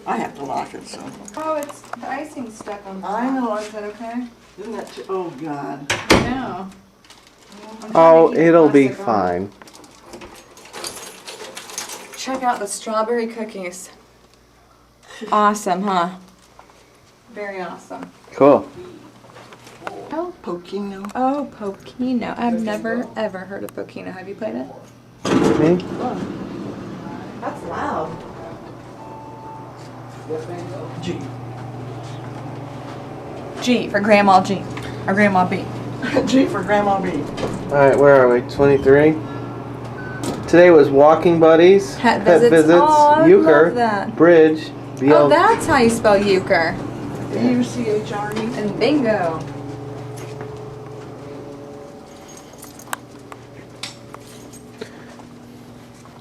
I have to lock it, so. Oh, it's the icing stuck on the top. I know. Is that okay? Isn't that too, oh God. I know. I'm trying Oh, to keep the it'll be plastic on. fine. Check out the strawberry cookies. Awesome, huh? Very awesome. Cool. Oh, Pochino. oh, Pochino. I've never ever heard of Pochino. Have you played it? Me? That's loud. G. G for Grandma G. Or Grandma B. G for Grandma B. Alright, where are we? 23? Today was walking buddies, Pet visits. Oh, I euchre, love that. bridge, BL. Oh, that's how you spell euchre. UCHRE. And bingo.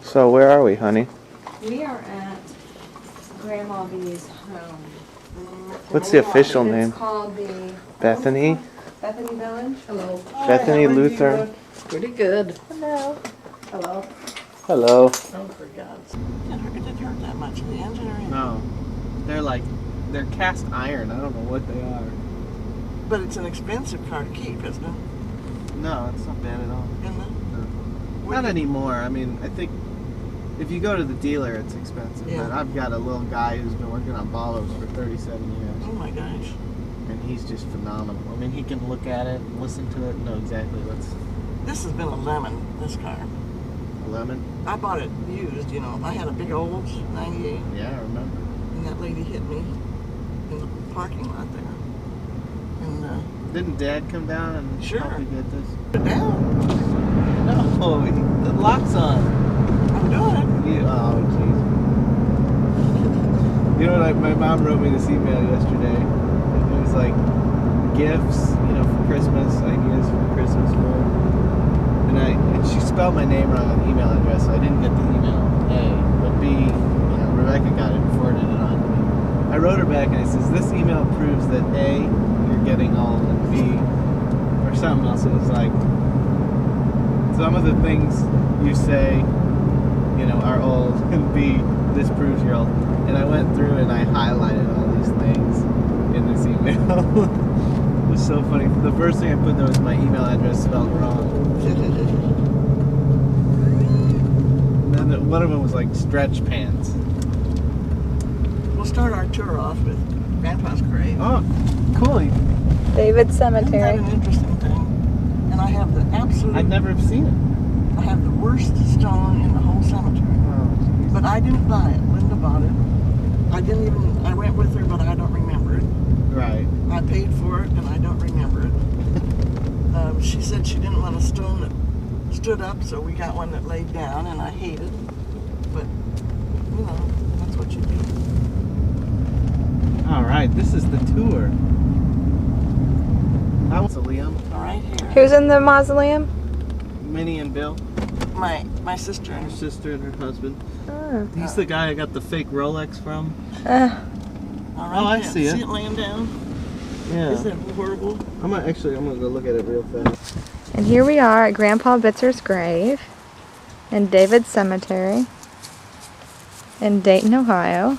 So where are we, honey? We are at Grandma B's home. What's the official It's name? called the Bethany? Bethany Village. Hello. Bethany Lutheran. Pretty good. Hello. Hello. Hello. Oh, for God's sake. It didn't hurt that much. The engine or anything. No. They're cast iron. I don't know what they are. But it's an expensive car to keep, isn't it? No, it's not bad at all. Isn't it? Not anymore. I mean, I think if you go to the dealer, it's expensive. Yeah. But I've got a little guy who's been working on Bolos for 37 years. Oh my gosh. And he's just phenomenal. I mean, he can look at it, and listen to it, and know exactly what's This has been a lemon, this car. a lemon. I bought it used, you know. I had a big old 98, Yeah, I remember. and that lady hit me in the parking lot there. And Didn't Dad come down and Sure. help you get this? put it down. No, the lock's on. I'm doing it. Oh, jeez. You know what? My mom wrote me this email yesterday. It was like gifts, for Christmas, ideas for Christmas for. And she spelled my name wrong on the email address, so I didn't get the email A. But B, Rebecca got it and forwarded it on to me. I wrote her back and I says, this email proves that A, you're getting old, and B, or something else. It was like, some of the things you say, are old, and B, this proves you're old. And I went through and I highlighted all these things in this email. It was so funny. The first thing I put there was my email address spelled wrong. And then one of them was like stretch pants. We'll start our tour off with Grandpa's grave. Oh, cool. David Isn't Cemetery. that an interesting thing? And I have the absolute... I've never seen it. I have the worst stone in the whole cemetery. Oh, But I didn't buy it. Linda bought it. I went with her, but I don't remember it. right. I paid for it, and I don't remember it. She said she didn't want a stone that stood up, so we got one that laid down, and I hate it. But, that's what you do. All right, this is the tour. That was Liam, All right, here. Who's in the mausoleum? Minnie and Bill, My sister her and sister and her husband. Oh. He's the guy I got the fake Rolex from. All right, Oh, I see it. See it laying down? Yeah. Isn't it horrible? I'm gonna go look at it real fast. And here we are at Grandpa Bitzer's grave in David Cemetery in Dayton, Ohio.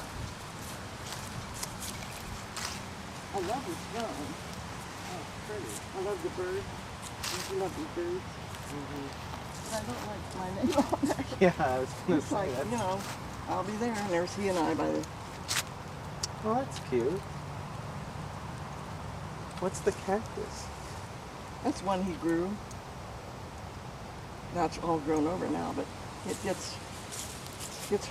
I love the stone. Oh, it's pretty. I love the birds. I love these birds. But I don't like my name on there. Yeah, I was gonna It's like, I'll be there, and there's he and I by the... Oh, that's cute. What's the cactus? That's one he grew. Now it's all grown over now, but it gets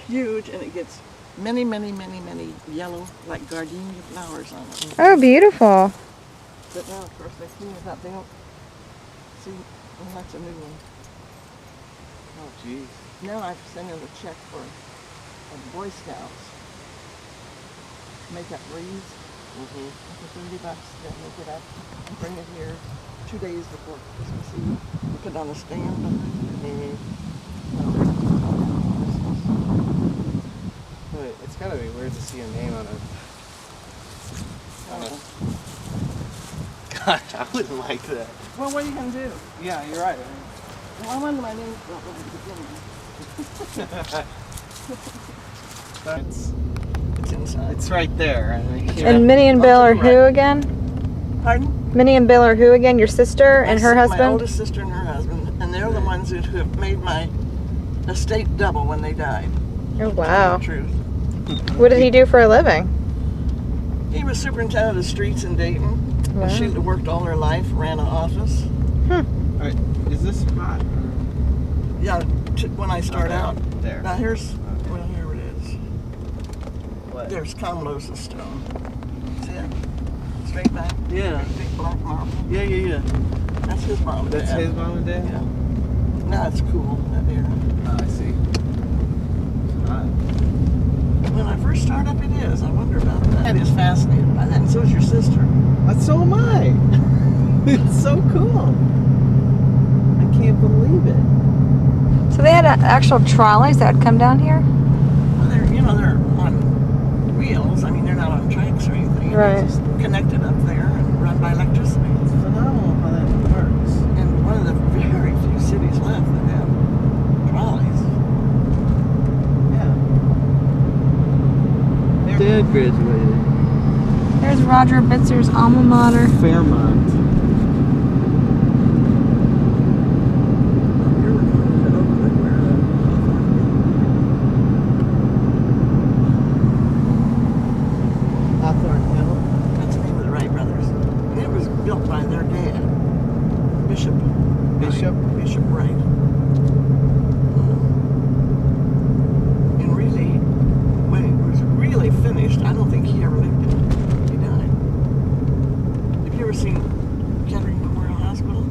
huge, and it gets many, many, many, many yellow, like gardenia flowers on it. Oh, beautiful. But now, of course, they clean it up. They don't see, well, that's a new one. Oh, geez. Now I've sent in a check for Boy Scouts. Make up wreaths. For $30, they'll make it up and bring it here 2 days before Christmas Eve. Put it on a stand behind. Wait, it's gotta be weird to see your name on it. God, I wouldn't like that. Well, what are you going to do? Yeah, you're right. Well, I wanted my name spelled right at the beginning. That's It's what's inside. It's right there. And Minnie and Bill are Right. who again? Pardon? Minnie and Bill are who again? Your sister and her My husband? oldest sister and her husband, and they're the ones who have made my estate double when they died. Oh, wow. To tell you the truth. What did he do for a living? He was superintendent of streets in Dayton. Wow. And she worked all her life, ran an office. Alright, is this spot? Yeah, when I start out. There. Now here's, well, here it is. What? There's Comlose's stone. See it? Straight back. Yeah. Big black marble. Yeah. That's his mom and That's dad. his mom and dad? Yeah. Now it's cool up here. Oh, I see. When I first started up, it is. I wonder about that. Dad is fascinated by that, and so is your sister. So am I. It's so cool. I can't believe it. So they had actual trolleys that would come down here? Well, they're on wheels. I mean, they're not on tracks or anything. Right. They're just connected up there and run by electricity. It's phenomenal how that works. And one of the very few cities left that have trolleys. Yeah. Dad graduated. There's Roger Bitzer's alma mater. Fairmont. Here we're going to Oakwood, where Hawthorne Hill. that's the name of the Wright brothers. And it was built by their dad, Bishop. Bishop? Bishop Wright. And really, when it was really finished, I don't think he ever lived in it. He died. Have you ever seen Kettering Memorial Hospital?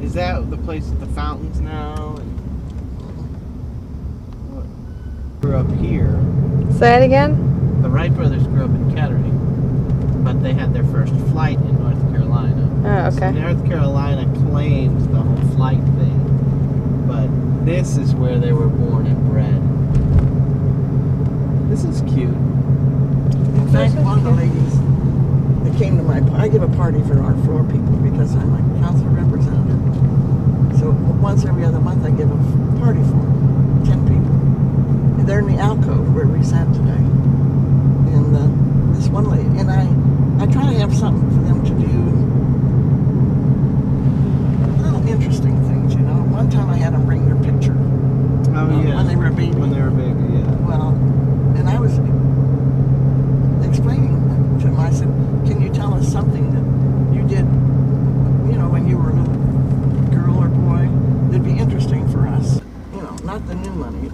Is that the place with the fountains now? And what? Grew up here. Say it again? The Wright brothers grew up in Kettering, but they had their first flight in North Carolina. Oh, So okay. North Carolina claims the whole flight thing, but this is where they were born and bred. This is cute. In fact, one of the ladies that came to I give a party for our floor people because I'm a council representative. So once every other month I give a party for them, 10 people. And they're in the alcove where we sat today. And this one lady, and I try to have something for them to do, little interesting things, you know. One time I had them bring their picture. Oh yeah. When they were a baby. When they were a baby, yeah. Well, and I was explaining to him, I said, can you tell us something that you did, you know, when you were a little girl or boy, that'd be interesting for us? You know, not the new money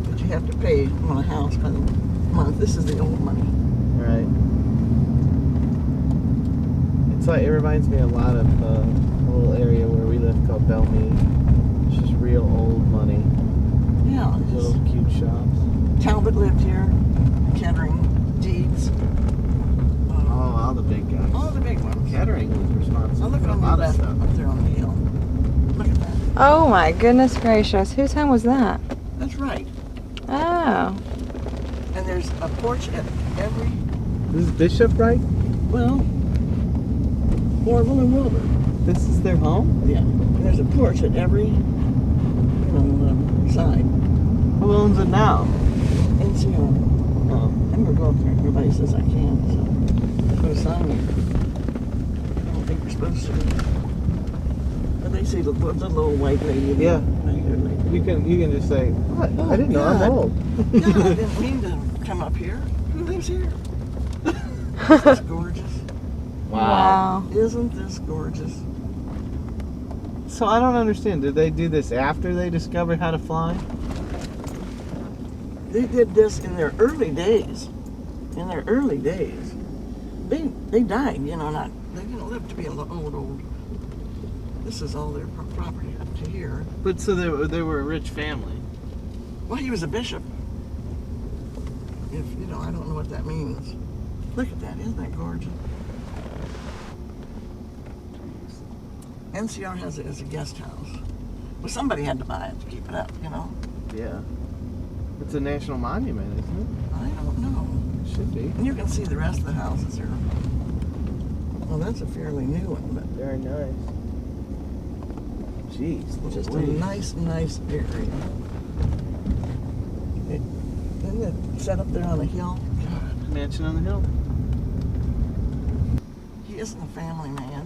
that you have to pay on a house by the month. This is the old money. Right. It's like, it reminds me a lot of a little area where we live called Belmead. It's just real old money. Yeah, Little cute shops. Talbot lived here, Kettering, Deeds. Oh, all the big guys. All the big ones. Kettering was Now responsible look for a on the lot of left stuff. up there on the hill. Look at that. Oh my goodness gracious. Whose home was that? That's right. Oh. And there's a porch at every, This is Bishop, right? well, Orville and Wilbur. This is their home? Yeah. And there's a porch at every, side. Who owns it now? NCR. Oh. I'm gonna go up there. Everybody says I can, so I'm gonna sign it. I don't think we're supposed to. But they say the little old white lady. Yeah. Regular lady. You can just say, what? Oh, I didn't know God. I'm old. God, I didn't mean to come up here. Who lives here? This is gorgeous. Wow. Isn't this gorgeous? So I don't understand. Did they do this after they discovered how to fly? They did this in their early days. In their early days. They died, you know, they didn't live to be old. This is all their property up to here. But so they were a rich family. Well, he was a bishop. If you know, I don't know what that means. Look at that, isn't that gorgeous? NCR has it as a guest house. Well, somebody had to buy it to keep it up, you know. Yeah. It's a national monument, isn't it? I don't know. It should be. And you can see the rest of the houses here. Well, that's a fairly new one, but Very nice. Jeez, just a Louise. nice area. And the set up there on a hill. Mansion on the hill. He isn't a family man.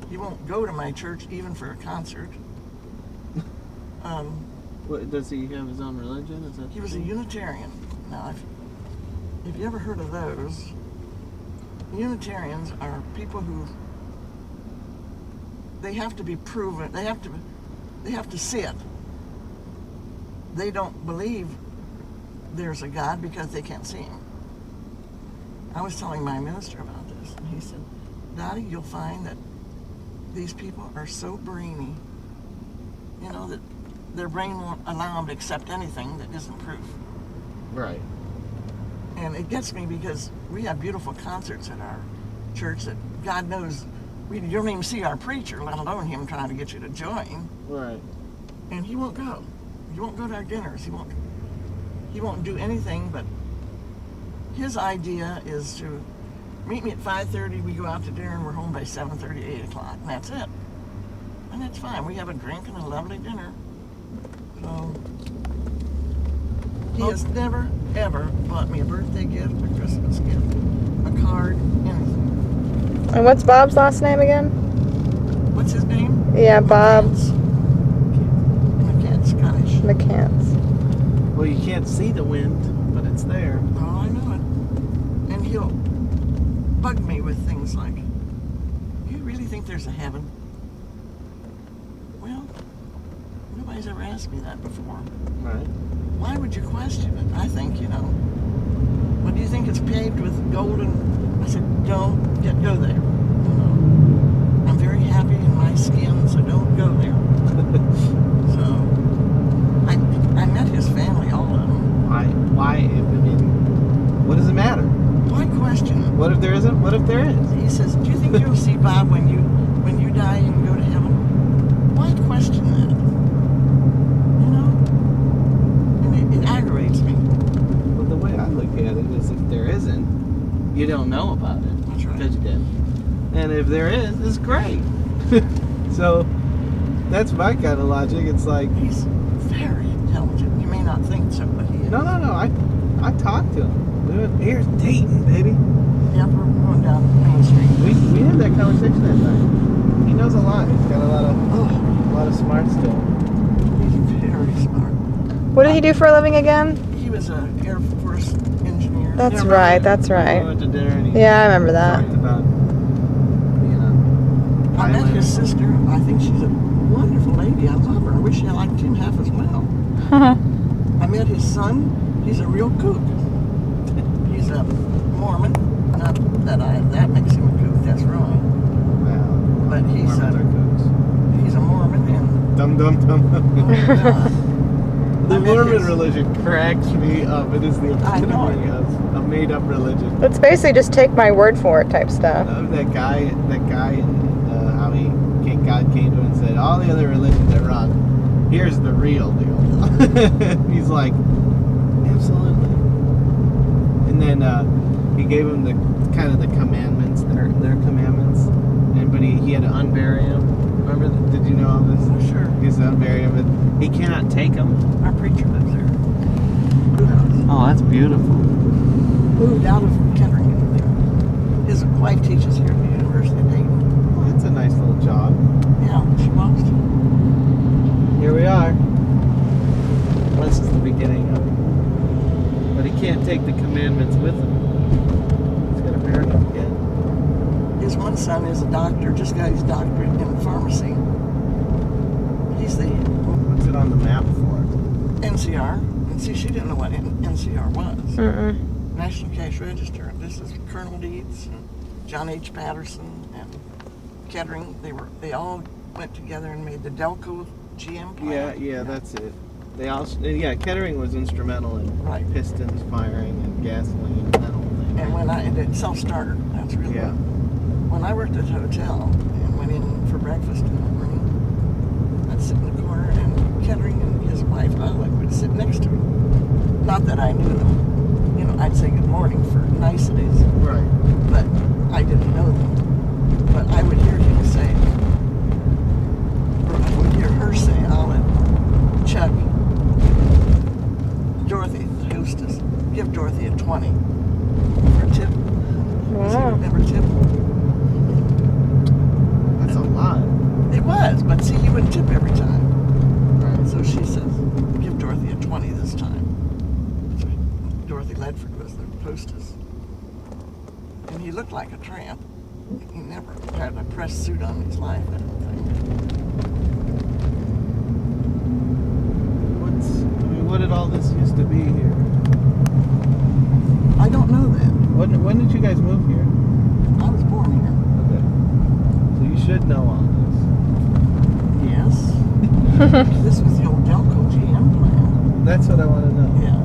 He won't go to my church even for a concert. What, does he have his own religion? Is that He was a Unitarian. Now, if you ever heard of those, Unitarians are people who they have to be proven. They have to see it. They don't believe there's a God because they can't see him. I was telling my minister about this, and he said, Dottie, you'll find that these people are so brainy, you know, that their brain won't allow them to accept anything that isn't proof. Right. And it gets me because we have beautiful concerts at our church that God knows you don't even see our preacher, let alone him trying to get you to join. Right. And he won't go. He won't go to our dinners. He won't do anything, but his idea is to meet me at 5:30, we go out to dinner, and we're home by 7:30, 8 o'clock, and that's it. And that's fine. We have a drink and a lovely dinner. So he has never, ever bought me a birthday gift, a Christmas gift, a card, anything. And what's Bob's last name again? What's his name? Yeah, Bob McCants, Scottish. McCants. Well, you can't see the wind, but it's there. Oh, I know it. And he'll bug me with things like, do you really think there's a heaven? Well, nobody's ever asked me that before. Right. Why would you question it? I think, you know. Well, do you think it's paved with gold? And I said, don't go there. You know, I'm very happy in my skin, so don't go there. So, I met his family, all of them. Why? I mean, what does it matter? Why question it? What if there isn't? What if there is? He says, do you think you'll see Bob when you die and go to heaven? Why question that? You know? And it aggravates me. Well, the way I look at it is, if there isn't, you don't know about it. That's right. Because you didn't. And if there is, it's great. So that's my kind of logic. It's like, He's very intelligent. You may not think so, but he is. no. I talked to him. Here's Dayton, baby. Yeah, we're going down Main Street. We had that conversation that night. He knows a lot. He's got a lot of smarts to him. He's very smart. What did he do for a living again? He was an Air Force engineer. That's Never- right, that's We right. went to dinner and he Yeah, I remember that. talked about, you know, I met Thailand. his sister. I think she's a wonderful lady. I love her. I wish I liked him half as well. I met his son. He's a real kook. He's a Mormon. Not that makes him a kook. That's wrong. Well, But he's Mormons are cooks. He's a Mormon, and Dum dum oh dum. my God. The I met Mormon his- religion cracks me up. It is the I know epitome of a made-up religion. It's basically just take my word for it type stuff. That guy, and how God came to him and said, all the other religions are wrong. Here's the real deal. He's like, absolutely. And then he gave him the kind of the commandments, their commandments. But he had to unbury him. Remember? Did you know all this? Oh, sure. He has to unbury him, but he cannot take them. Our preacher lives there. Who knows? Oh, that's beautiful. Moved out of Kettering into there. His wife teaches here at the University of Dayton. Well, that's a nice little job. Yeah, she wants to. Here we are. This is the beginning of it. But he can't take the commandments with him. He's got to bury them again. His one son is a doctor, just got his doctorate in pharmacy. He's the What's it on the map for? NCR. And see, she didn't know what NCR was. Mm-mm. National Cash Register. This is Colonel Deeds and John H. Patterson and Kettering. They all went together and made the Delco GM plant. Yeah, that's it. They also, Kettering was instrumental in Right. pistons firing and gasoline and that whole thing. And it self-starter. That's really Yeah. When I worked at a hotel and went in for breakfast in the morning, I'd sit in the corner and Kettering and his wife Alec would sit next to me. Not that I knew them. You know, I'd say good morning for niceties, Right. but I didn't know them. But I would hear him say, or I would hear her say, Alec, Chuck, Dorothy, the hostess, give Dorothy a 20 for a tip. Does he Wow. remember tip? That's a lot. It was, but see, he wouldn't tip every time. Right. So she says, give Dorothy a 20 this time. So Dorothy Ledford was the hostess. And he looked like a tramp. He never had a press suit on in his life, I don't think. What did all this used to be here? I don't know that. When did you guys move here? I was born here. Okay. So you should know all Yes. This was the old Delco GM plant. this. That's what I want to know. Yeah.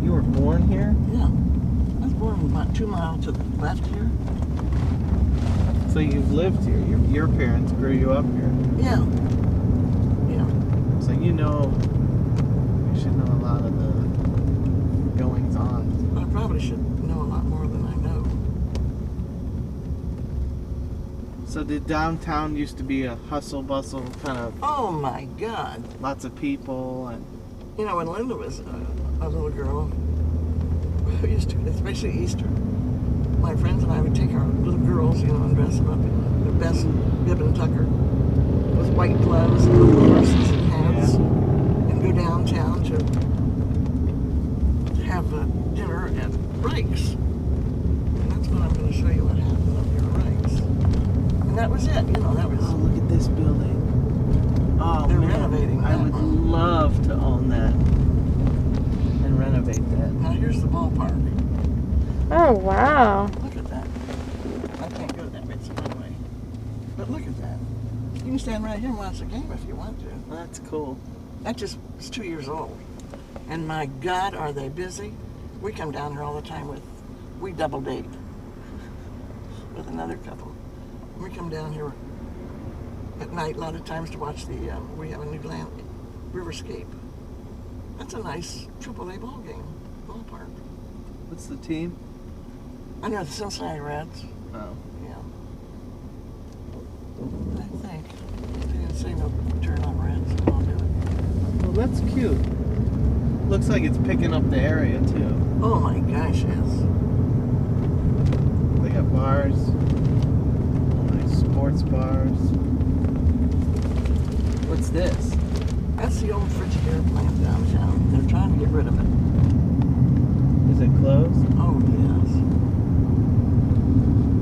You were born here? Yeah. I was born about 2 miles to the left here. So you've lived here. Your parents grew you up here. Yeah. Yeah. So you should know a lot of the goings on. But I probably should know a lot more than I know. So the downtown used to be a hustle bustle kind of Oh my God. lots of people and You know, when Linda was a little girl, we used to, especially Easter, my friends and I would take our little girls, you know, and dress them up in their best bib and tucker with white gloves and little horses and hats and go downtown to have dinner at Rake's. And that's what I'm going to show you what happened up here at Rake's. And that was it, you know, that was... oh, look at this building. Oh, They're man. renovating I that would one. love to own that and renovate that. Now here's the ballpark. Oh, wow. Look at that. I can't go that way, it's one way. But look at that. You can stand right here and watch the game if you want to. That's cool. That just is 2 years old. And my God, are they busy? We come down here all the time we double date with another couple. We come down here at night a lot of times to watch we have a new Riverscape. That's a nice AAA ballpark. What's the team? I know the Cincinnati Reds. Oh. Yeah. I think. They didn't say no turn on Reds, so I'll do it. Well, that's cute. Looks like it's picking up the area too. Oh my gosh, yes. They got bars, nice sports bars. What's this? That's the old Frigidaire plant downtown. They're trying to get rid of it. Is it closed? Oh, yes.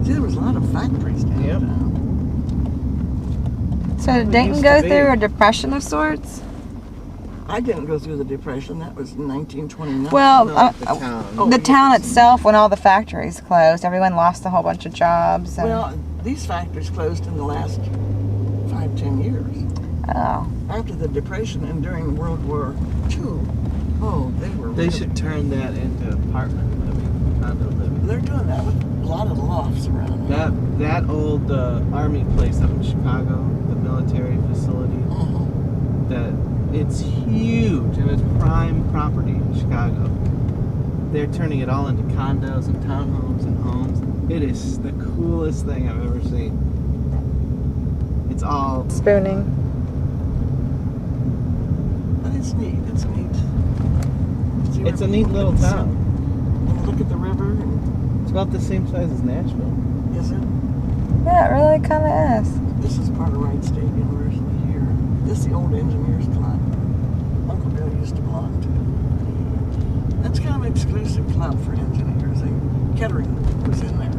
See, there was a lot of factories downtown. So did It Dayton used go to be. through a depression of sorts? I didn't go through the Depression. That was in 1929. Well, No, the town. Oh, the town yes. itself, when all the factories closed, everyone lost a whole bunch of jobs. And, Well, these factories closed in the last 5-10 years. oh, After the Depression and during World War II, oh, they were... They really- should turn that into apartment living, condo living. They're doing that with a lot of the lofts around there. That old army place up in Chicago, the military facility, Mhm. that it's huge and it's prime property in Chicago. They're turning it all into condos and townhomes and homes. It is the coolest thing I've ever seen. It's all spooning. But it's neat. It's neat. See it's a where neat people little can sit town. and look at the river. And, It's about the same size as Nashville. is it? Yeah, it really kind of is. This is part of Wright State University here. This is the old engineers club. Uncle Bill used to belong to. That's kind of an exclusive club for engineers. Kettering was in there.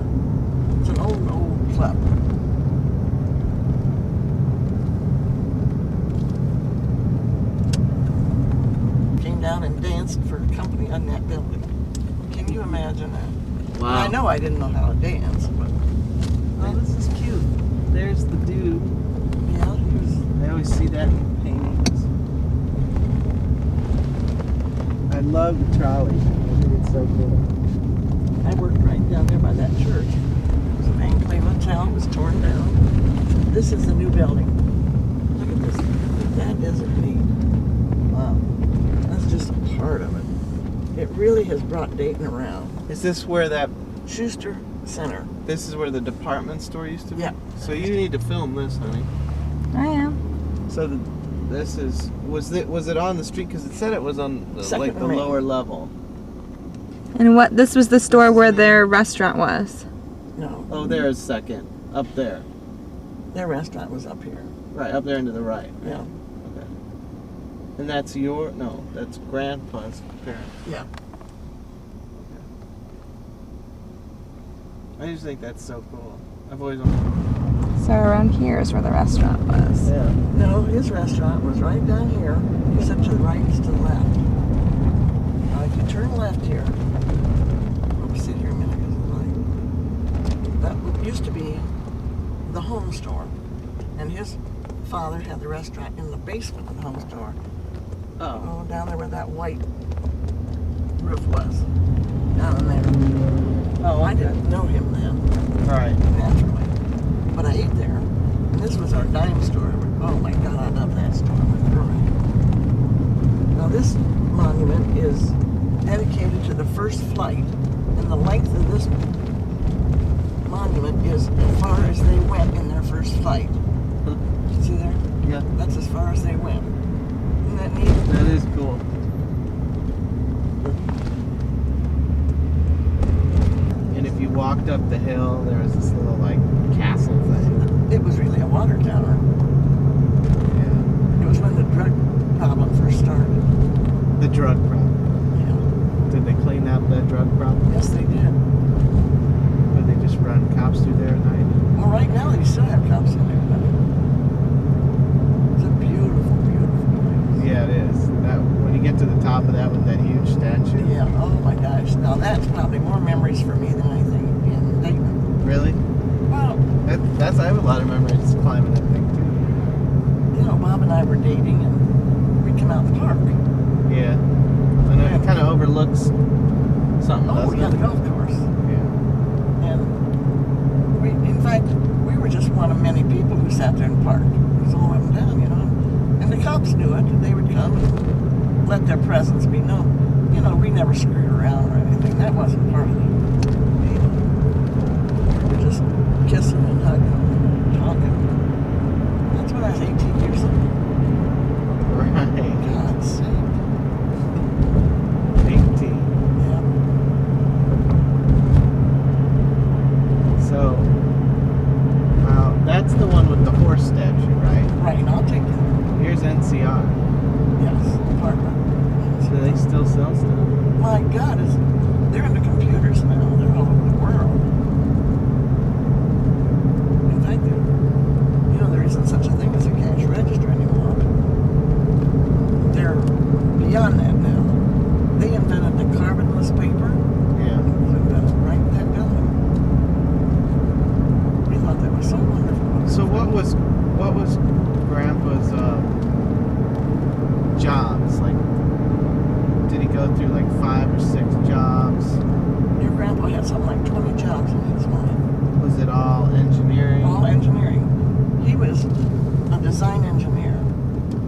It's an old club. Came down and danced for a company on that building. Can you imagine that? Wow. I know I didn't know how to dance, but Oh, this is cute. There's the dude. yeah, he was. I always see that in paintings. I love the trolley. I think it's so cool. I worked right down there by that church. It was a Van Clay Motel. It was torn down. This is the new building. Look at this. That isn't neat. Wow. That's just a part of it. It really has brought Dayton around. Is this where Schuster Center. this is where the department store used to be? Yeah. So you need to film this, honey. I am. So this is was it on the street? Because it said it was on the, Second like the main. lower level. And what? This was the store where their restaurant was. No, Oh, there's second up there. their restaurant was up here. Right up there and to the right. Yeah. Okay. And that's that's Grandpa's parents. Yeah. I just think that's so cool. I've always So around here is where the restaurant was. yeah. No, his restaurant was right down here, except to the right and to the left. If you turn left here, we'll sit here a minute because of the light. That used to be the home store, and his father had the restaurant in the basement of the home store. Oh. Oh, down there where that white roof was, down in there. Oh, I didn't know him then, Right. naturally, but I ate there. And this was our dime store. Oh my God, I love that store. Now this monument is dedicated to the first flight, and the length of this monument is as far as they went in their first flight. You see there? Yeah. That's as far as they went. Isn't that neat? That is cool. And if you walked up the hill, there was this little like castle thing. It was really a water tower. Yeah. It was when the drug problem first started. The drug problem. Yeah. Did they clean up that drug problem? Yes, they did. Or they just run cops through there at night? Well, right now they still have cops in there. But it's a beautiful, beautiful place. Yeah, it is. That when you get to the top of that with that huge statue. Yeah. Oh my gosh. Now that's probably more memories for me than anything in Dayton. Really? Well, That's I have a lot of memories climbing that thing too. you know, Bob and I were dating, and we'd come out the park. Yeah. I know it kind of overlooks something. Oh, doesn't yeah, it? the golf course. Yeah. And in fact, we were just one of many people who sat there and parked. It was all up and down, you know. And the cops knew it, and they would come and let their presence be known. You know, we never screwed around or anything. That wasn't part of the deal. We were just kissing and hugging and talking. That's when I was 18 years old. Right. God's sake. 18. Yeah. So, that's the one with the horse statue, right? Right, and I'll take it. Here's NCR. Yes, Parker. Do they still sell stuff? My God, they're into computers now. They're all over the world. In fact, you know, there isn't such a thing as a cash register anymore. They're beyond that now. They invented the carbonless paper. Yeah. It was invented right in that building. We thought that was so wonderful. So what was Grandpa's jobs like? Did he go through like 5 or 6 jobs? Your grandpa had something like 20 jobs in his life. Was it all engineering? All engineering. He was a design engineer,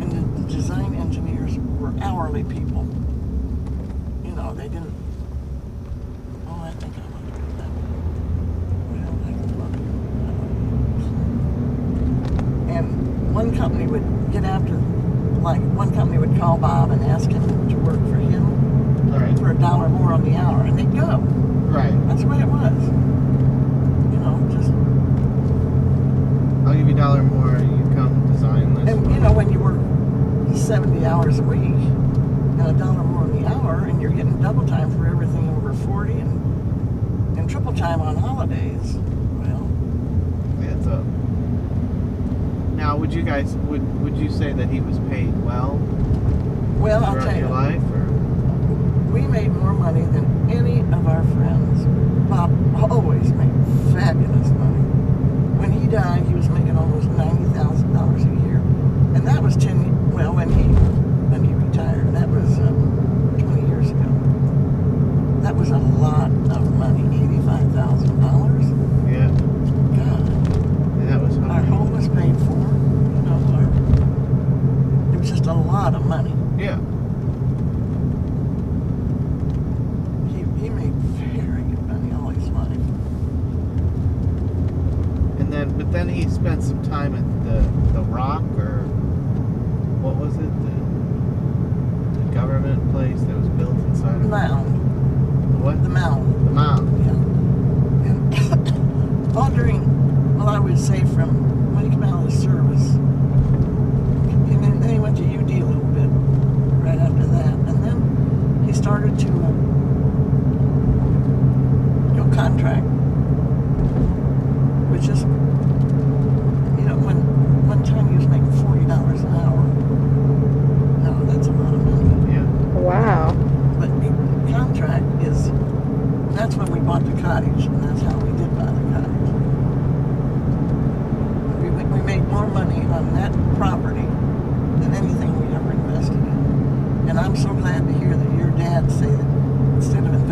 and the design engineers were hourly people. You know, they didn't. Oh, I think I want to do that. Well, I can love you. And one company would get after, like, one company would call Bob and ask him to work for him All right. for $1 more on the hour, and they'd go. Right. That's the way it was. You know, just. I'll give you $1 more. You come design this. And you know, when you work 70 hours a week and $1 more on the hour, and you're getting double time for everything over 40 and triple time on holidays, well, It's up. Now, would you guys would you say that he was paid well I'll throughout tell your you, life, or we made more money than any of our friends. Bob always made fabulous money. When he died, he was making almost $90,000 a year, and that was when he retired. That was 20 years ago. That was a lot of money, $85,000. yeah? God, And that was our hard. home was paid for. You know, it was just a lot of money. Yeah. He made very good money all his life. And then, but then he spent some time at the Rock, or what was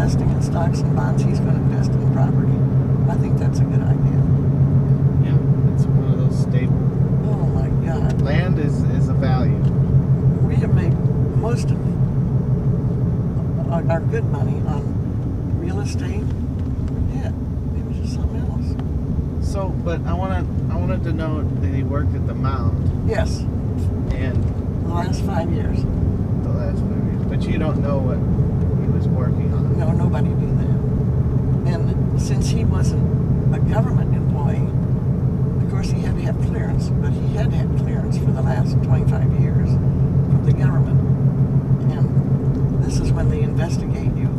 investing in stocks and bonds, he's going to invest in property. I think that's a good idea. Yeah, it's one of those stable. Oh my God. Land is a value. We have made most of our good money on real estate. Yeah, it was just something else. So, but I wanted to know that he worked at the Mound. Yes, And the last 5 years. the last 5 years. But you don't know what he was working on. No, nobody knew that. And since he wasn't a government employee, of course he had to have clearance, but he had had clearance for the last 25 years from the government. And this is when they investigate you.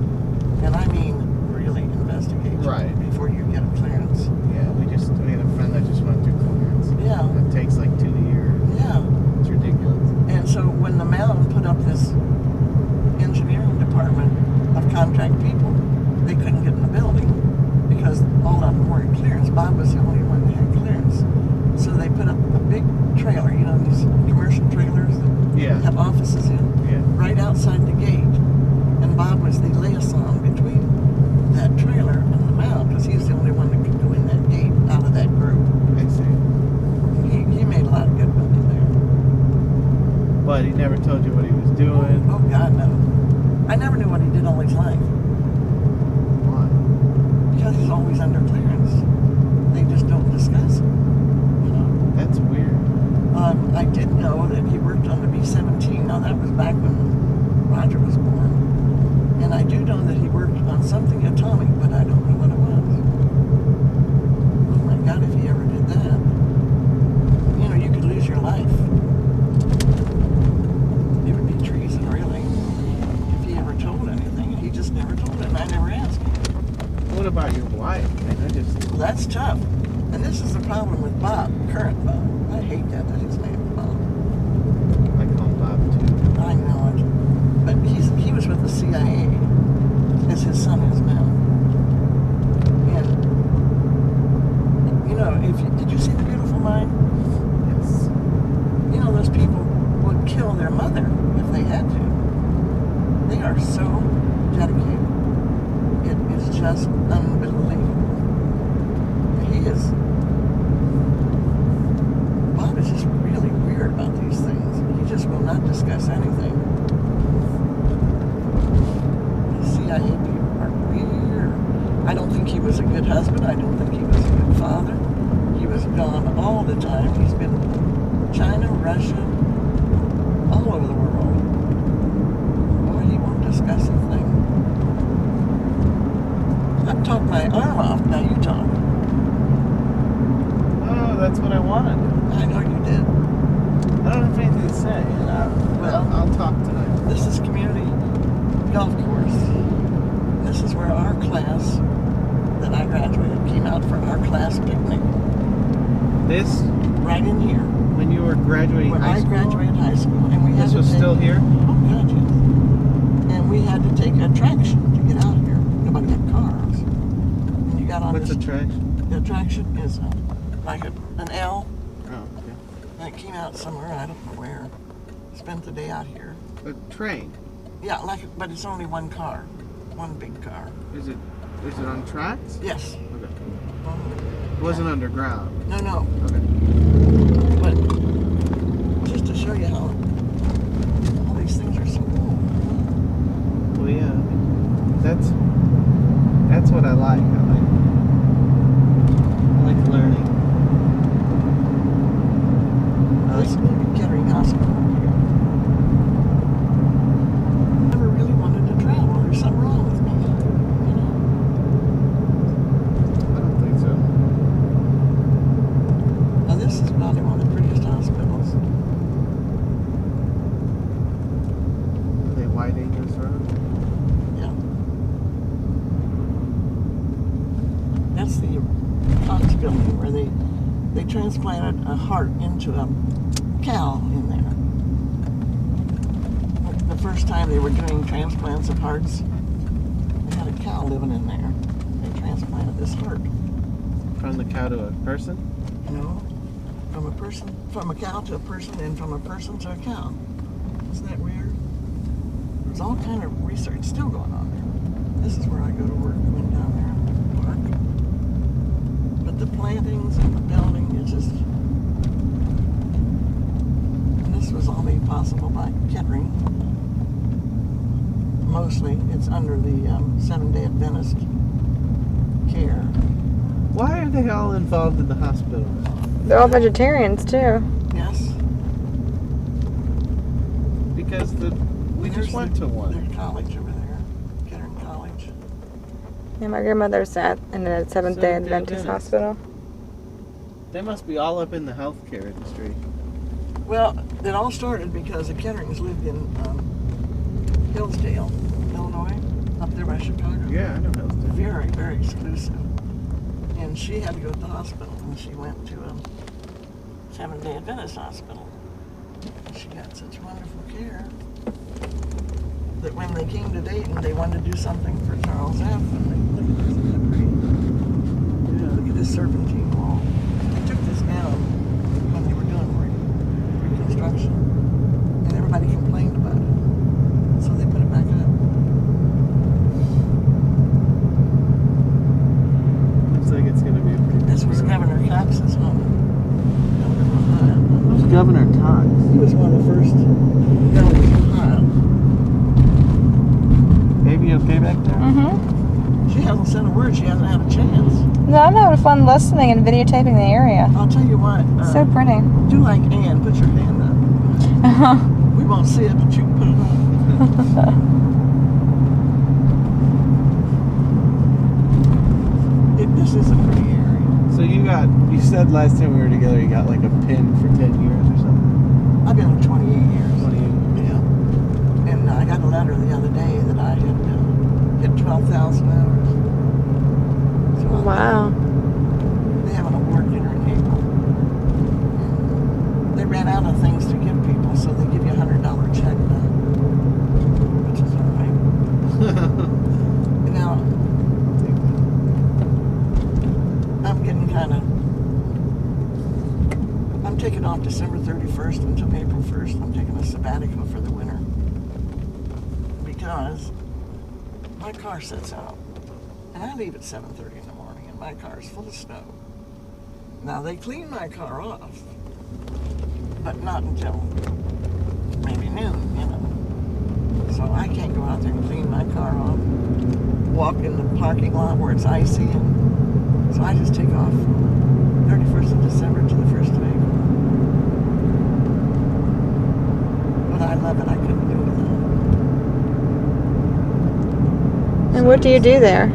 And I mean really investigate you Right. before you get a clearance. Yeah, we had a friend that just went through clearance. Yeah. It takes like 2 years. Yeah. It's ridiculous. And so when the Mound put up this engineering department of contract people, they couldn't get in the building because all of them weren't clearance. Bob was the only one that had clearance. So they put up a big trailer, you know, these commercial trailers that Yeah. have offices in, Yeah. right outside the gate. And Bob was the liaison between that trailer and the Mound because he's the only one that could go in that gate out of that group. I see. He made a lot of good money there. But he never told you what he was doing. Oh, God, no. I never knew what he did all his life Why? because he's always under clearance. They just don't discuss it, you know. That's weird. I did know that he worked on the B-17. Now, that was back when Roger was born. And I do know that he worked on something atomic, but I don't know what it was. Oh, my God, if he ever did that. You know, you could lose your life. It would be treason, really, if he ever told anything. And he just never told it, and I never asked him. What about your wife? I mean, I just... Well, that's tough. And this is the problem with Bob, current Bob. I hate that his name is Bob. I call him Bob too. I know it. But he was with the CIA, as his son is now. And, you know, did you see The Beautiful Mind? Yes. You know, those people would kill their mother if they had to. They are so dedicated. It is just unbelievable. Bob is just really weird about these things. He just will not discuss anything. The CIA people are weird. I don't think he was a good husband. I don't think he was a good father. He was gone all the time. He's been China, Russia, all over the world. Boy, he won't discuss a thing. I've talked my arm off. Now you talk. Oh, that's what I wanted. I know you did. I don't have anything to say. Well, I'll talk tonight. This is community golf course. This is where our class that I graduated came out for our class picnic. This, Right in here. when you were graduating When high I school? graduated high school, and we had This to was take, still here? Oh God, yes. And we had to take a traction to get out here. Nobody had cars. And you got on What's this. a traction? The traction is like an L, Oh, okay. and it came out somewhere. I don't know where. Spent the day out here. A train. Yeah, but it's only one car, one big car. Is it on tracks? Yes. Okay. It wasn't underground. No. Okay. But just to show you how all these things are so cool. Well, yeah. That's what I like. I like learning. This may be Kettering Hospital here. Never really wanted to travel. There's something wrong with me. You know? I don't think so. Now this is probably one of the prettiest hospitals. Are they White Acres Road? Yeah. That's the Cox building where they transplanted a heart into a cow in there. The first time they were doing transplants of hearts, they had a cow living in there. They transplanted this heart. From the cow to a person? You know, from a cow to a person, and from a person to a cow. Isn't that weird? There's all kind of research still going on there. This is where I go to work, going down there and park. But the plantings and the building is just... And this was all made possible by Kettering. Mostly, it's under the Seventh-day Adventist care. Why are they all involved in the hospital? They're all vegetarians too. Yes. Because we just went to one. There's college over there, Kettering College. Yeah, my grandmother's in a Seventh-day Adventist hospital. They must be all up in the healthcare industry. Well, it all started because the Ketterings lived in Hillsdale, Illinois, up there by Chicago. Yeah, I know Hillsdale. Very, very exclusive. And she had to go to the hospital, and she went to a Seventh-day Adventist hospital. And she got such wonderful care that when they came to Dayton, they wanted to do something for Charles F. And they look at this, isn't that pretty? Yeah. Look at this serpentine wall. They took this down when they were doing reconstruction, and everybody complained about it. So they put it back up. Looks like it's going to be a pretty... This was Governor Cox's home. Who's Governor Cox? He was one of the first governors of Ohio. Baby okay back there? Mm-hmm. She hasn't said a word. She hasn't had a chance. No, I'm having fun listening and videotaping the area. I'll tell you what. So pretty. Do like Ann. Put your hand up. Uh-huh. We won't see it, but you can put it on. This is a pretty area. So you said last time we were together you got like a pin for 10 years or something? I've been here 28 years. 28. Yeah. And I got a letter the other day that I had hit 12,000 hours. So Wow. They have an award dinner in April. And they ran out of things to give people, so they give you a $100 check now. Which is all right. Now, I'm getting I'm taking off December 31st until April 1st. I'm taking a sabbatical for the winter. Because my car sits out. And I leave at 7:30 in the morning, and my car's full of snow. Now, they clean my car off, but not until maybe noon, you know. So I can't go out there and clean my car off, walk in the parking lot where it's icy, and so I just take off 31st of December to the 1st of April. But I love it. I couldn't do it without. And what do you do there?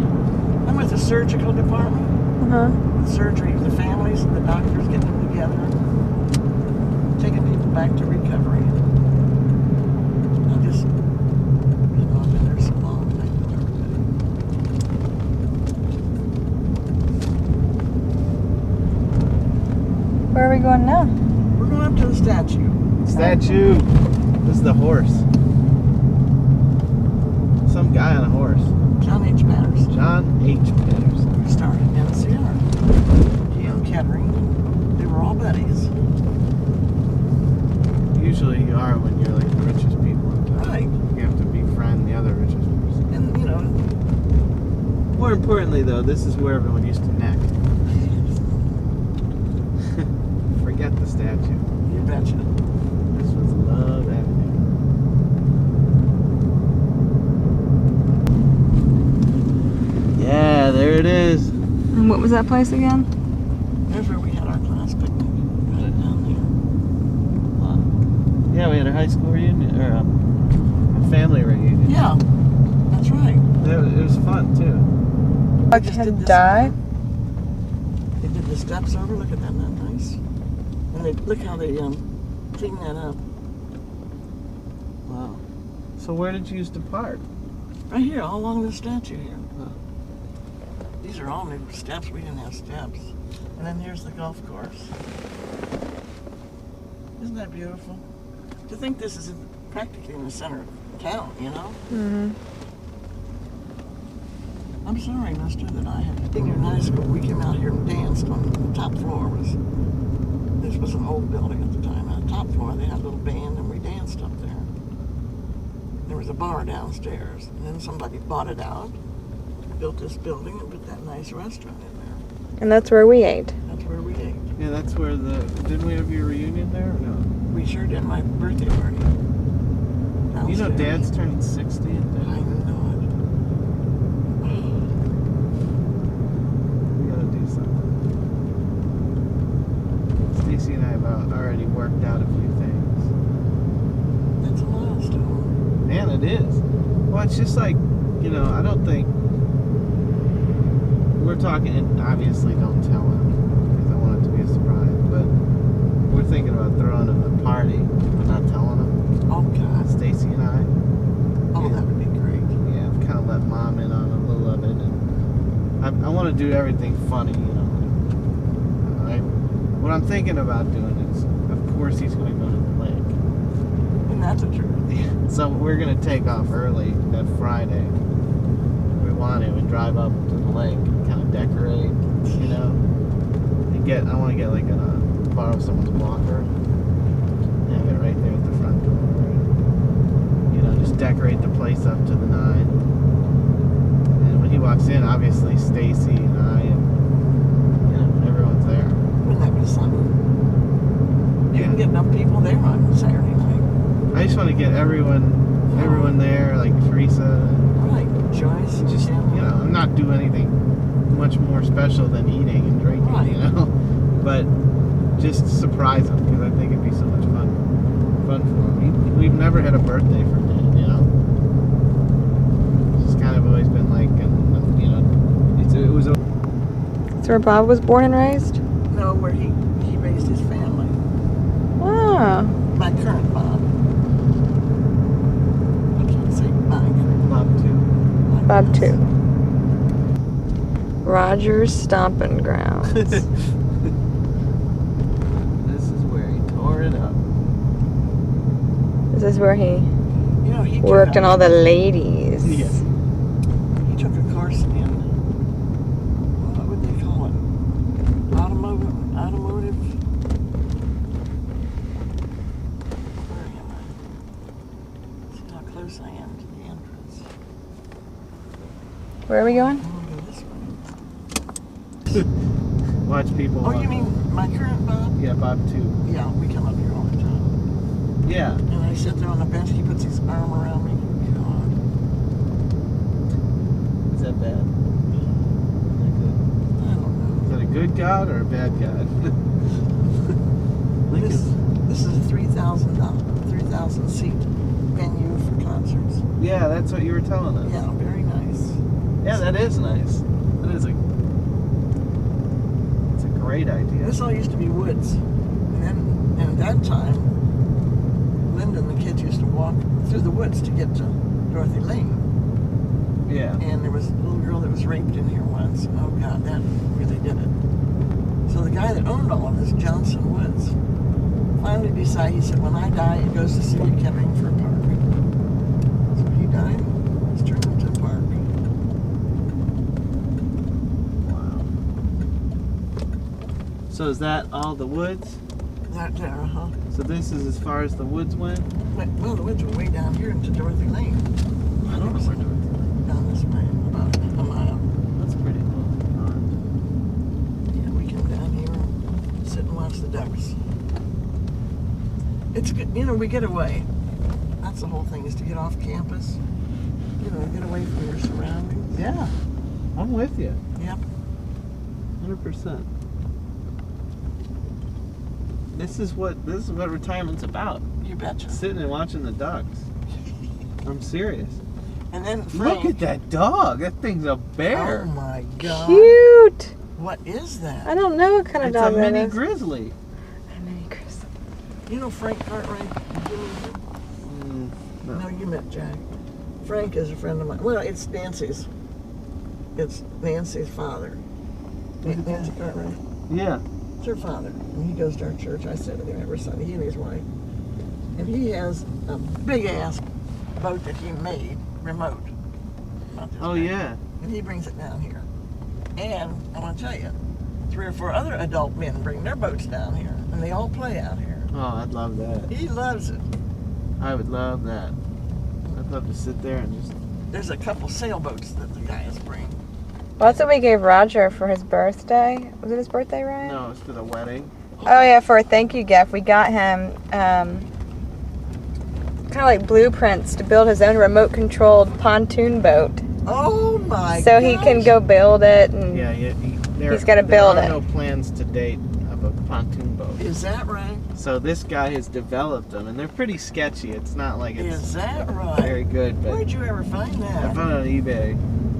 I'm with the surgical department. Uh-huh. The surgery, the families and the doctors getting them together, taking people back to recovery. I just, I've been there so long, and I know everybody. Where are we going now? We're going up to the statue. Statue. This is the horse. Some guy on a horse. John H. Patterson. John H. Patterson. We started in NCR. He and Kettering. They were all buddies. Usually you are when you're like the richest people in town. Right. You have to befriend the other richest person. And, More importantly though, this is where everyone used to neck. Forget the statue. You betcha. This was Love Avenue. Yeah, there it is. And what was that place again? There's where we had our class picnic. Right down Yeah, we had a high school reunion, or a family reunion. there. Yeah, that's right. It was fun too. I I just had did this die. over. They did the steps over. Look at that. Isn't that nice? And look how they clean that up. Wow. So where did you used to park? Right here, all along the statue here. Huh. These are all new steps. We didn't have steps. And then here's the golf course. Isn't that beautiful? To think this is practically in the center of town, you know? Mm-hmm. I'm sorry, mister, that I had been in high school. We came out here and danced on the top floor. This was an old building at the time. On the top floor, they had a little band, and we danced up there. There was a bar downstairs, and then somebody bought it out, built this building and put that nice restaurant in there. And that's where we ate. That's where we ate. Yeah, that's where didn't we have your reunion there or no? We sure did. My birthday party. You know Downstairs. Dad's turning 60 in I Denver. know We gotta do something. Stacy and I have already worked out a few things. it. That's a milestone. Man, it is. Well, it's just like, I don't think we're talking, and obviously don't tell him because I want it to be a surprise, but we're thinking about throwing him a party, but not telling him. Oh, God. Stacy and I. Oh, that would be great. Yeah, I've kind of let Mom in on a little of it, and I want to do everything funny, What I'm thinking about doing is, of course, he's going to go to the lake. And that's the truth. So we're going to take off early that Friday. We want to and drive up to the lake and kind of decorate, and I want to get borrow someone's walker, have it right there at the front door, and, just decorate the place up to the nine. And when he walks in, obviously Stacy and I and everyone's there. Wouldn't that be something? You can get enough people there on Saturday night. I just want to get everyone there, like Teresa. Right, Joyce. Just, I'm not doing anything much more special than eating and drinking, Right. But just surprise him because I think it'd be so much fun for him. We've never had a birthday for Dad, It's just kind of always been like, it was. That's where Bob was born and raised? No, where he raised his family. Wow. My current Bob. I can't say my current Bob too. Bob too. Roger's stomping grounds. This is where he tore it up. This is where he He worked on all the ladies. Yeah. He took a course in, what would they call it? Automotive. Where am I? See how close I am to the entrance. Where are we going? I'm gonna go this way. Watch people. Oh, you mean my current Bob? Yeah, Bob too. Yeah, we come up here all the time. Yeah. And I sit there on the bench, he puts his arm around me. God. Is that bad? I don't know. Is that a good God or a bad God? This is a 3,000 seat venue for concerts. Yeah, that's what you were telling us. Yeah, very nice. Yeah, that is nice. It's a great idea. This all used to be woods. And at that time, Linda and the kids used to walk through the woods to get to Dorothy Lane. Yeah. And there was a little girl that was raped in here once. Oh, God, that really did it. So the guy that owned all of this, Johnson Woods, finally decided, he said, when I die, it goes to City of Kettering for a park. So he died. It's turned into a park. Wow. So is that all the woods? That there, huh? So this is as far as the woods went? Well, the woods were way down here into Dorothy Lane. I don't know where Dorothy went. Down this way, about a mile. That's pretty cool. Yeah, we come down here and sit and watch the ducks. It's good, we get away. That's the whole thing, is to get off campus. Get away from your surroundings. Yeah. I'm with you. Yep. 100%. This is what retirement's about. You betcha. Sitting and watching the ducks. I'm serious. And then Frank. Look at that dog. That thing's a bear. Oh my God. Cute. What is that? I don't know what kind of It's a dog that mini is. grizzly. A mini grizzly. You know Frank Cartwright? No, you met Jack. Frank is a friend of mine. Well, it's Nancy's. It's Nancy's father. Nancy Cartwright. Yeah. It's her father. And he goes to our church. I sit with him every Sunday. He and his wife. And he has a big ass boat that he made remote. Not this Oh, big. yeah. And he brings it down here. And I want to tell you, 3 or 4 other adult men bring their boats down here. And they all play out here. Oh, I'd love that. He loves it. I would love that. I'd love to sit there and just... There's a couple sailboats that the guys bring. Well, that's what we gave Roger for his birthday. Was it his birthday, Ryan? No, it's for the wedding. Oh yeah, for a thank you gift, we got him kind of like blueprints to build his own remote-controlled pontoon boat. Oh my! So he can go build it, and Yeah, he's got to build There it. are no plans to date of a pontoon boat. Is that right? So this guy has developed them, and they're pretty sketchy. It's not like it's Is that right? very good, but Where'd you ever find I that? found it on eBay.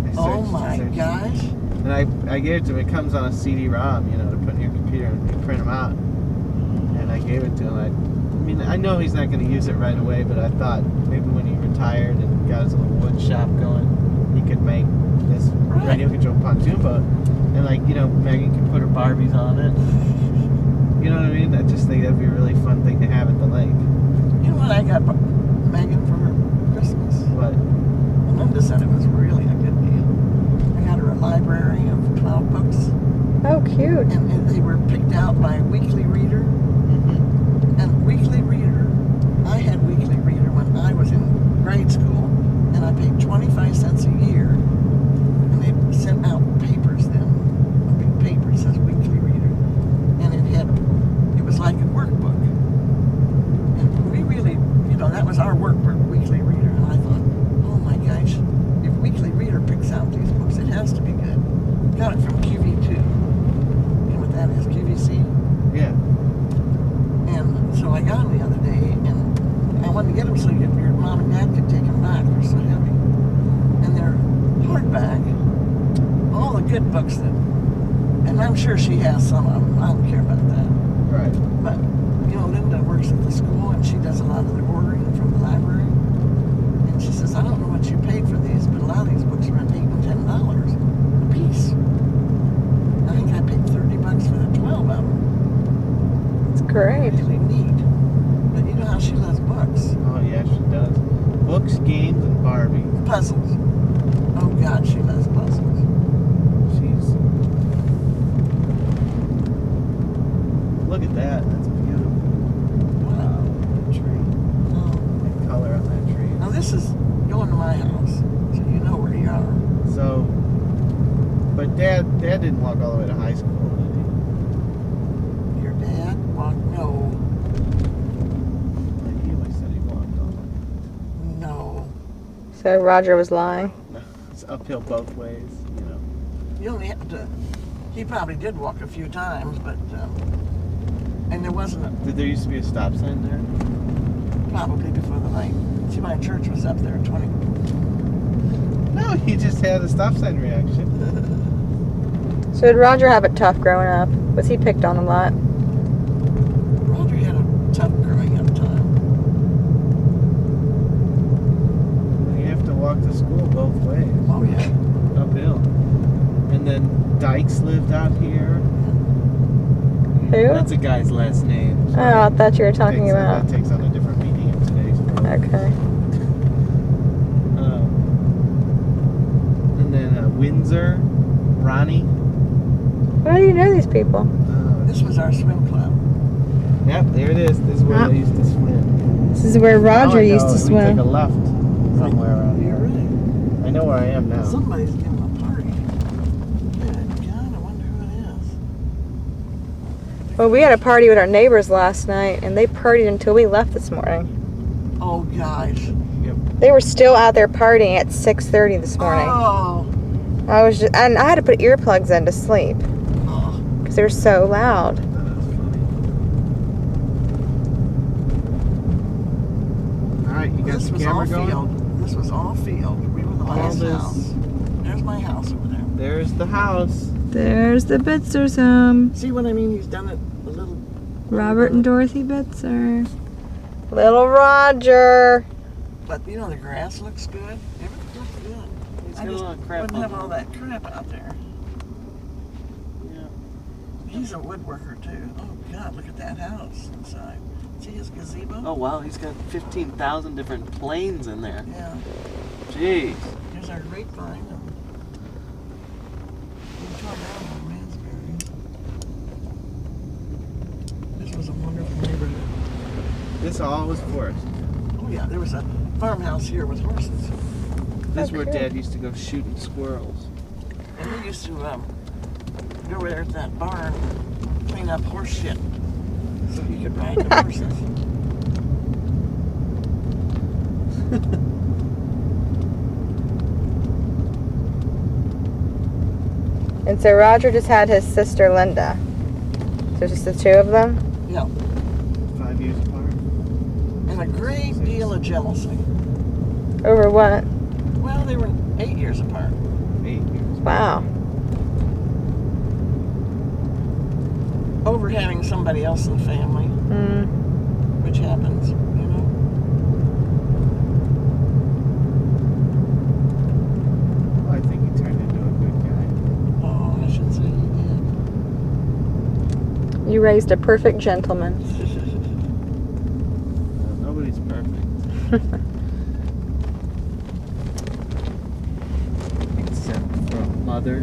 I Oh searched- my searched. gosh! And I gave it to him. It comes on a CD-ROM, to put in your computer and you print them out. And I gave it to him. I mean, I know he's not going to use it right away, but I thought maybe when he retired and got his little wood shop going, he could make this radio control pontoon boat. And Megan could put her Barbies on it. You know what I mean? I just think that'd be a really fun thing to have at the lake. You know what I got Megan for her Christmas? But Linda said it was really a good deal. I got her a library of 12 books, Oh, cute. and they were picked out by Weekly Reader. And Weekly Reader, I had Weekly Reader when I was in grade school, and I paid 25 cents a year. And they sent out papers then, a big paper that says Weekly Reader, and it was like a workbook. And we really, that was our workbook, Weekly Reader. And I thought, oh my gosh, if Weekly Reader picks out these books, it has to be good. Got it from QV2. You know what that is, QVC? yeah. And so I got them the other day, and I wanted to get them so your mom and dad could take them back. They're so heavy. And they're hardback. All the good books and I'm sure she has some of them. I don't care about that. Right. But, Linda works at the school, and she does a lot of the ordering from the library. And she says, I don't know what you paid for these, but a lot of these books are at $8 and $10 a piece. I think I paid $30 for the 12 of them. It's great. Really neat. But you know how she loves books. Oh, yeah, she does. Books, games, and Barbie. Puzzles. Oh, God, she loves puzzles. She's... Look at that. That's beautiful. Wow. Tree. Oh. The color on that tree. Now, this is going to my house, so you know where you are. So, but Dad didn't walk all the way to high school, did Your dad walked? No. he? He always said he walked all the way. No. So Roger was lying. No, it's uphill both ways, You only have to. He probably did walk a few times, but and there wasn't There used to be a stop sign there? probably before the light. See, my church was up there 20. No, he just had a stop sign reaction. So did Roger have it tough growing up? Was he picked on a lot? Roger had a tough growing up time. You have to walk to school both ways, Oh yeah. uphill. And then Dykes lived out here. Who? That's a guy's last name. Oh, I thought you were talking about. That takes on a different meaning in today's world. Okay. And then Windsor, Ronnie. How do you know these people? This was our swim club. Yep, there it is. This is where Ah. they used to swim. This is where Roger Now I used know to We take a swim. left somewhere around You're here. right. I know where I am now. Somebody's giving a party. Good God, I wonder who it is. Well, we had a party with our neighbors last night, and they partied until we left this morning. Oh gosh. They were still out there partying at 6:30 this morning. Oh. And I had to put earplugs in to sleep Oh. because they were so loud. That was funny. All right, you got This the was all camera going? field. This was all field. We were the All last this- house. There's my house over there. There's the house. There's the Bitzer's home. See what I mean? He's done it a little. Robert and Dorothy Bitzer. Little Roger. But the grass looks good. Everything looks good. He's I got a just lot of crap wouldn't on have him. all that crap out there. Yeah. He's a woodworker too. Oh God, look at that house inside. See his gazebo? Oh wow, he's got 15,000 different planes in there. Yeah. Jeez. Here's our grapevine. We tore down on raspberries. This was a wonderful neighborhood. This all was forest. Oh yeah, there was a farmhouse here with horses. This is where Okay. Dad used to go shooting squirrels. And we used to go over there to that barn, clean up horse shit, so you could ride the horses. And so Roger just had his sister Linda. So just the two of them? Yeah. 5 years apart. And a great deal of jealousy. Over what? Well, they were 8 years apart. 8 years. Wow. Over having somebody else in the family, which happens, you know. Well, I think he turned into a good guy. Oh, I should say he You raised a perfect gentleman. did. Nobody's perfect. Except for mothers.